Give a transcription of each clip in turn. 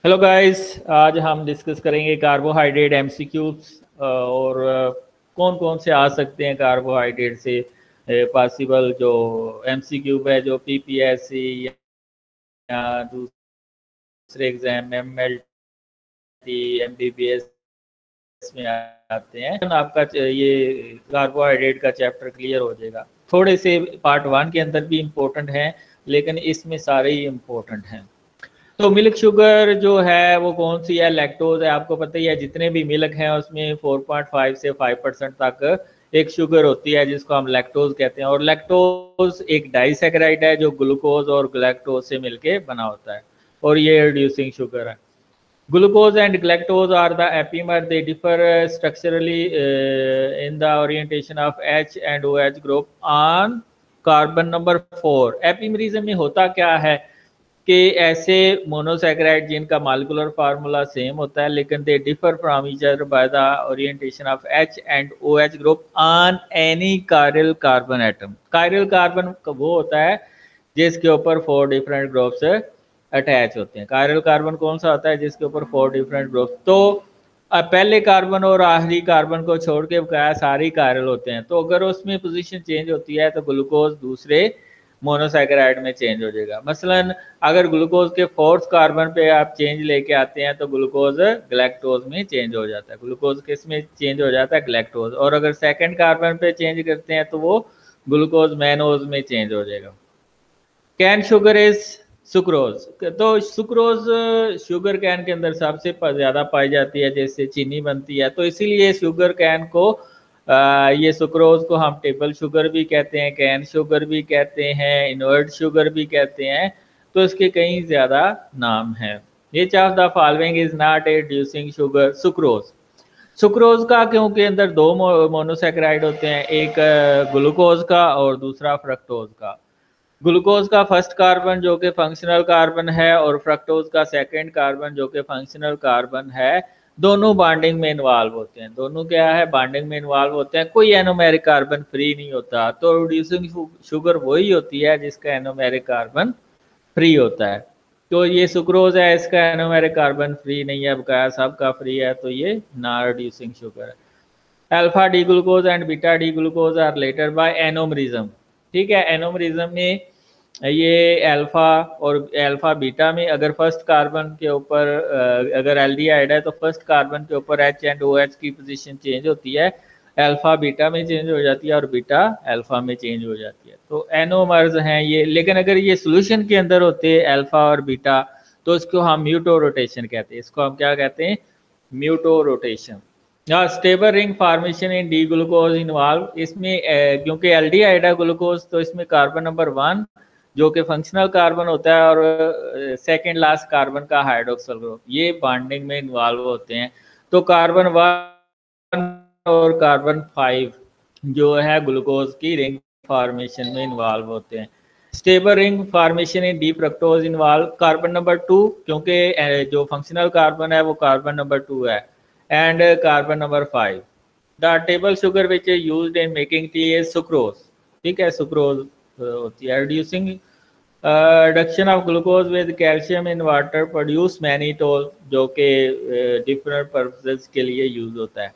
Hello guys, आज हम discuss करेंगे कार्बोहाइड्रेट एमसीक्यूज और कौन कौन से आ सकते हैं कार्बोहाइड्रेट से पॉसिबल जो एमसीक्यू है जो पीपीएससी या दूसरे एग्जाम एमएलटी एमबीबीएस में आते हैं। आपका ये कार्बोहाइड्रेट का चैप्टर क्लियर हो जाएगा। थोड़े से पार्ट वन के अंदर भी इम्पोर्टेंट हैं, लेकिन इसमें सारे ही इम्पोर्टेंट हैं। तो मिल्क शुगर जो है वो कौन सी है? लैक्टोज है। आपको पता ही है जितने भी मिल्क हैं उसमें 4.5 से 5% तक एक शुगर होती है जिसको हम लैक्टोज कहते हैं। और लैक्टोज एक डाइसैकेराइड है जो ग्लूकोज और गलैक्टोज से मिलके बना होता है और ये रिड्यूसिंग शुगर है। Glucose and galactose are the epimer. They differ structurally in the orientation of H and OH group on carbon number 4. एपिमरिज्म में होता क्या है कि ऐसे मोनोसैकेराइड जिनका मालिकुलर फार्मूला सेम होता है लेकिन they differ from each other by the orientation of H and OH group on any chiral carbon atom. Chiral carbon वो होता है जिसके ऊपर 4 डिफरेंट ग्रुप्स अटैच होते हैं। कायरल कार्बन कौन सा होता है? जिसके ऊपर 4 डिफरेंट ग्रुप्स। तो पहले कार्बन और आखिरी कार्बन को छोड़ के बकाया सारे कायरल होते हैं। तो अगर उसमें पोजीशन चेंज होती है तो ग्लूकोज दूसरे मोनोसैकेराइड में चेंज हो जाएगा। मसलन अगर ग्लूकोज के 4th कार्बन पे आप चेंज लेके आते हैं तो ग्लूकोज गलैक्टोज में चेंज हो जाता है। ग्लूकोज किस में चेंज हो जाता है? गलैक्टोज। और अगर 2nd कार्बन पे चेंज करते हैं तो वो ग्लूकोज मैनोज में चेंज हो जाएगा। Cane sugar is sucrose. तो सुक्रोज शुगर कैन के अंदर सबसे ज़्यादा पाई जाती है, जैसे चीनी बनती है। तो इसीलिए शुगर कैन को ये सुक्रोज को हम टेबल शुगर भी कहते हैं, कैन शुगर भी कहते हैं, इनवर्ट शुगर भी कहते हैं। तो इसके कई ज़्यादा नाम हैं। Which of the following is not a reducing sugar? Sucrose. Sucrose का क्योंकि अंदर 2 मोनोसैकेराइड होते हैं, एक ग्लूकोज का और दूसरा फ्रक्टोज का। ग्लूकोज का 1st कार्बन जो कि फंक्शनल कार्बन है और फ्रक्टोज का 2nd कार्बन जो कि फंक्शनल कार्बन है, दोनों बॉन्डिंग में इन्वॉल्व होते हैं। दोनों क्या है? बॉन्डिंग में इन्वॉल्व होते हैं। कोई एनोमेरिक कार्बन फ्री नहीं होता। तो रिड्यूसिंग शुगर वही होती है जिसका एनोमेरिक कार्बन फ्री होता है। तो ये सुक्रोज है, इसका एनोमेरिक कार्बन फ्री नहीं है, बकाया सबका फ्री है, तो ये नॉन रिड्यूसिंग शुगर है। Alpha D glucose and beta D glucose are related by anomerism. ठीक है, एनोमरिज्म में ये अल्फा और अल्फा बीटा में अगर 1st कार्बन के ऊपर अगर एल्डिहाइड है तो 1st कार्बन के ऊपर H एंड OH की पोजीशन चेंज होती है, अल्फा बीटा में चेंज हो जाती है और बीटा अल्फा में चेंज हो जाती है। तो एनोमर्स हैं ये। लेकिन अगर ये सोल्यूशन के अंदर होते हैं अल्फा और बीटा तो इसको हम म्यूटो रोटेशन कहते हैं। इसको हम क्या कहते हैं? Mutarotation. Stable ring formation in D glucose involve. इसमें क्योंकि एल्डिहाइड है ग्लूकोज तो इसमें कार्बन नंबर 1 जो कि फंक्शनल कार्बन होता है और 2nd लास्ट कार्बन का हाइड्रोक्सिल ग्रुप, ये बॉन्डिंग में इन्वॉल्व होते हैं। तो कार्बन 1 और कार्बन 5 जो है ग्लूकोज की रिंग फॉर्मेशन में इन्वॉल्व होते हैं। Stable ring formation in D fructose involve carbon number 2 क्योंकि जो फंक्शनल कार्बन है वो कार्बन नंबर 2 है and carbon number 5। The table sugar which is used in making tea is sucrose. ठीक है, सुक्रोज होती है। Reducing reduction of glucose with calcium in water produce mannitol जो कि डिफरेंट पर्पसेस के लिए यूज होता है।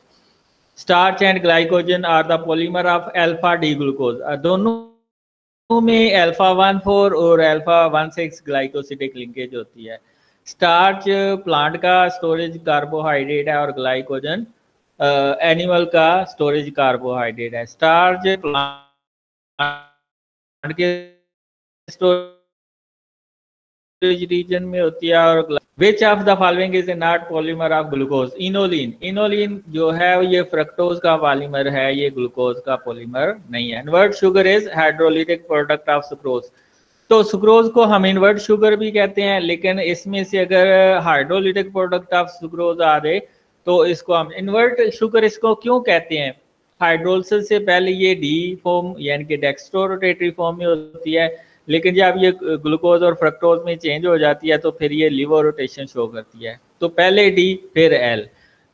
Starch and glycogen are the polymer of alpha D glucose. दोनों में अल्फा 1,4 और अल्फा 1,6 ग्लाइकोसिडिक लिंकेज होती है। स्टार्च प्लांट का स्टोरेज कार्बोहाइड्रेट है और ग्लाइकोजन एनिमल का स्टोरेज कार्बोहाइड्रेट है। स्टार्च प्लांट के स्टोरेज रीजन में होती है और which of the following is not polymer of glucose? Inulin. Inulin जो है ये फ्रक्टोज का पॉलीमर है, ये ग्लूकोज का पॉलीमर नहीं है। Invert sugar is hydrolytic product of sucrose. तो सुक्रोज को हम इनवर्ट शुगर भी कहते हैं, लेकिन इसमें से अगर हाइड्रोलिटिक प्रोडक्ट ऑफ सुक्रोज आ रहे तो इसको हम इनवर्ट शुगर इसको क्यों कहते हैं? हाइड्रोलिसिस से पहले ये डी फॉर्म यानी कि डेक्स्ट्रो रोटेटरी फॉर्म में होती है, लेकिन जब ये ग्लूकोज और फ्रक्टोज में चेंज हो जाती है तो फिर ये लिवो रोटेशन शो करती है। तो पहले डी फिर एल,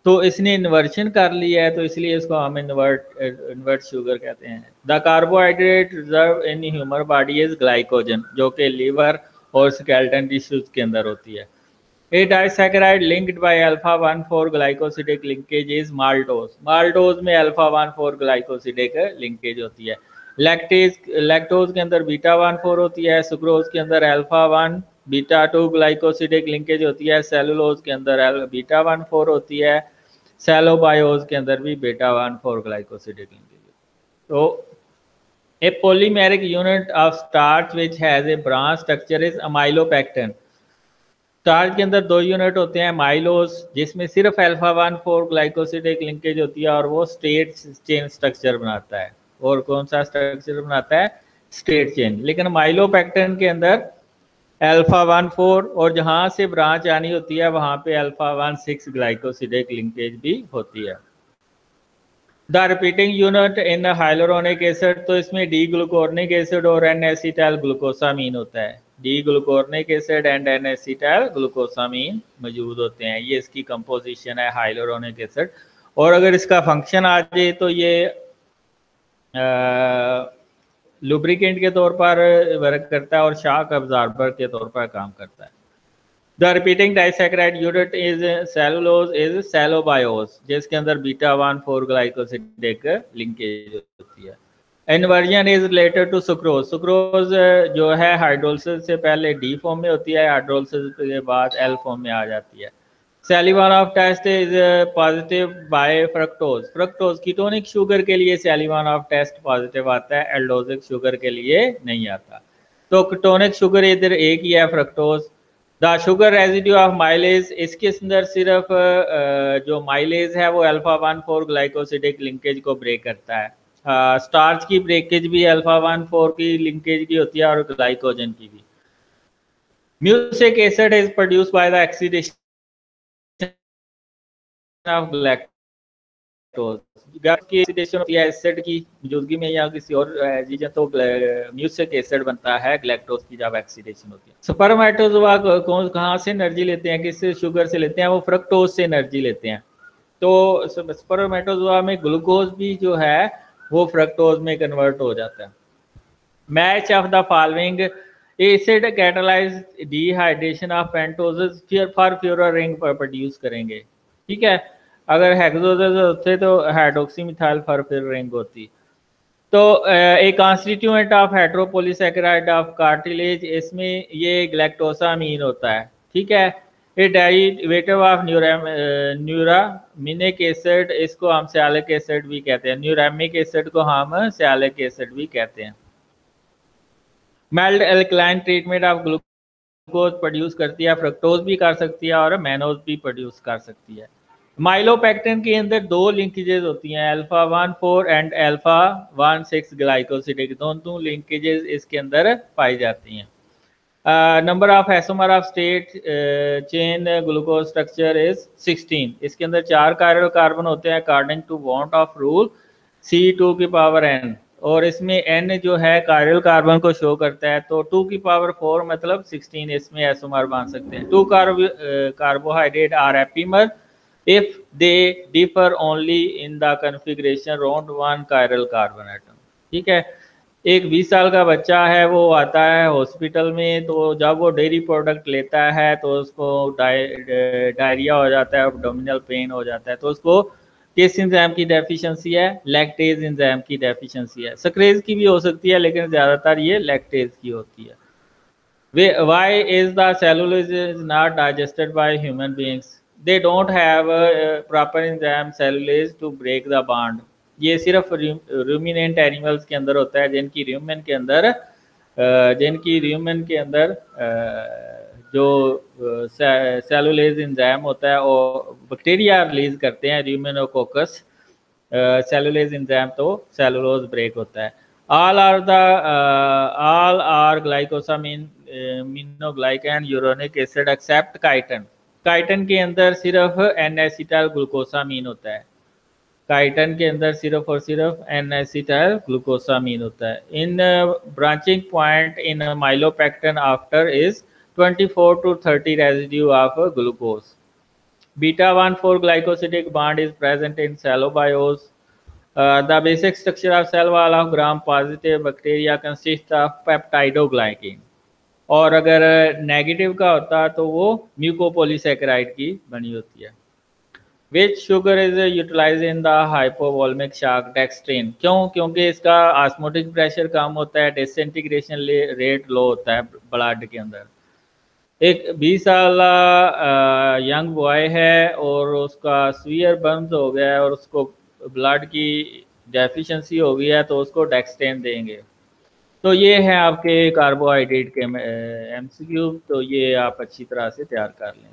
तो इसने इन्वर्शन कर लिया है तो इसलिए इसको हम इन्वर्ट शुगर कहते हैं। The carbohydrate reserve in human body is glycogen जो कि लीवर और स्केलेटन टिश्यूज के अंदर होती है। A disaccharide linked by alpha 1,4 glycosidic linkage is maltose. Maltose में alpha 1,4 glycosidic linkage होती है. लैक्टोज के अंदर बीटा 1,4 होती है. सुक्रोज के अंदर अल्फा 1 बीटा 2 ग्लाइकोसिडिक लिंकेज होती है. सेलुलोज के अंदर बीटा 1,4 होती है. सेलोबायोज के अंदर भी बीटा 1,4 ग्लाइकोसिडिक लिंकेज. तो a polymeric unit of starch which has a branch structure is amylopectin. Starch के अंदर दो यूनिट होते हैं, माइलोस जिसमें सिर्फ अल्फा 1,4 ग्लाइकोसिडिक लिंकेज होती है और वो स्ट्रेट चेन स्ट्रक्चर बनाता है. और कौन सा स्ट्रक्चर बनाता है? Straight chain. लेकिन माइलोपेक्टिन के अंदर अल्फा 1,4 और जहां से ब्रांच आनी होती है वहां पे अल्फा 1,6 ग्लाइकोसिडिक लिंकेज भी होती है. The repeating unit in hyaluronic acid, तो इसमें डी ग्लूकोर्निक एसिड और एन एसिटाइल ग्लूकोसामीन होता है. D glucuronic acid and N acetyl glucosamine मौजूद होते हैं. ये इसकी कंपोजिशन है हाइलोरोनिक एसिड. और अगर इसका फंक्शन आ जाए तो ये लुब्रिकेंट के तौर पर वर्क करता है और शॉक अब्जॉर्बर के तौर पर काम करता है. The repeating disaccharide unit is cellulose is cellobiose, जिसके अंदर बीटा 1,4 ग्लाइकोसिडिक लिंकेज होती है. Inversion is related to sucrose. Sucrose जो है हाइड्रोलिसिस से पहले डी फॉर्म में होती है, हाइड्रोलिसिस के बाद एल फॉर्म में आ जाती है. Seliwanoff test is positive by fructose. Fructose ketonic sugar के लिए सैलिवान ऑफ टेस्ट पॉजिटिव आता है, एल्डोजिक शुगर के लिए नहीं आता. तो कीटोनिक शुगर इधर एक ही है, fructose. The sugar residue of mileage, इसके अंदर सिर्फ जो माइलेज है वो अल्फा 1,4 ग्लाइकोसिडिक लिंकेज को ब्रेक करता है. स्टार्च की ब्रेकेज भी अल्फा 1,4 की लिंकेज की होती है और ग्लाइकोजन की भी. Music acid is produced by the oxidation of lactose. की एक्सीडेशन होती है एसिड की मौजूदगी में या किसी और चीज, तो म्यूसिक एसिड बनता है ग्लैक्टोज की जब एक्सीडेशन होती है. स्पर्मेटोजोआ कहाँ से एनर्जी लेते हैं, किस शुगर से लेते हैं? वो फ्रक्टोज से एनर्जी लेते हैं. तो स्पर्मेटोजोआ में ग्लूकोज भी जो है वो फ्रक्टोज में कन्वर्ट हो जाता है. Match of the following acid catalyse dehydration of pentoses for purer ring produce करेंगे. ठीक है, अगर हेक्सोजेस होते तो हाइड्रोक्सी मिथाइल फॉरफिर रिंग होती. तो एक कॉन्स्टिट्यूएंट ऑफ हेट्रोपोलीसैकेराइड ऑफ कार्टिलेज, इसमें ये ग्लैक्टोसामीन होता है. ठीक है, ये डेरिवेटिव ऑफ न्यूरामिनिक एसिड, इसको हम सियालिक एसिड भी कहते हैं. न्यूरामिक एसिड को हम सियालिक एसिड भी कहते हैं. Mild alkaline treatment of glucose produce करती है, फ्रक्टोज भी कर सकती है और मैनोज भी प्रोड्यूस कर सकती है. माइलोपेक्टिन के अंदर दो लिंकेजेस होती हैं, अल्फा 1,4 एंड अल्फा 1,6 ग्लाइकोसिडिक. दोनों लिंकेजेस इसके अंदर पाई जाती हैं. Number of isomer of straight chain glucose structure is 16. इसके अंदर 4 कायरल कार्बन होते हैं according to van't Hoff rule C2 की पावर n. और इसमें n जो है कायरल कार्बन को शो करता है, तो 2 की पावर 4 मतलब 16 इसमें आइसोमर बन सकते हैं. 2 carbohydrate are epimer if they differ only in the configuration around 1 chiral carbon atom. ठीक है, एक 20 साल का बच्चा है, वो आता है हॉस्पिटल में, तो जब वो डेयरी प्रोडक्ट लेता है तो उसको डायरिया हो जाता है, एब्डोमिनल पेन हो जाता है. तो उसको किस एंजाइम की डेफिशिएंसी है? लैक्टेज एंजाइम की डेफिशिएंसी है. सक्रेज की भी हो सकती है लेकिन ज़्यादातर ये लैक्टेज की होती है. Why is the cellulose is not digested by human beings? They don't have a proper enzyme cellulase to break the bond. ये सिर्फ रूमिनेंट एनिमल्स के अंदर होता है, जिनकी र्यूमेन के अंदर जो सेलुलेज एंजाइम होता है वो बैक्टीरिया रिलीज करते हैं, र्यूमेनोकोकस सेलुलेज एंजाइम, तो सेलुलोज ब्रेक होता है. all are glycosaminoglycan uronic acid except chitin. Chiton के अंदर सिर्फ N-एसिटाइल ग्लूकोसामीन होता है. काइटन के अंदर सिर्फ और सिर्फ N-एसिटाइल ग्लूकोसामीन होता है. In branching point in amylopectin after is 24 to 30 residue of glucose. Beta 1,4 glycosidic bond is present in cellobiose. The basic structure of cell wall of gram positive bacteria consists of peptidoglycan. और अगर negative का होता तो वो mucopolysaccharide की बनी होती है। Which sugar is utilize in the hypovolemic shock? Dextrin. क्यों? क्योंकि इसका ऑस्मोटिक प्रेशर कम होता है, डिसइंटीग्रेशन रेट लो होता है ब्लड के अंदर। एक 20 साल यंग बॉय है और उसका सीवियर बर्न्स हो गया है और उसको ब्लड की डेफिशिएंसी हो गई है, तो उसको डेक्सट्रेन देंगे। तो ये है आपके कार्बोहाइड्रेट के एमसीक्यू, तो ये आप अच्छी तरह से तैयार कर लें।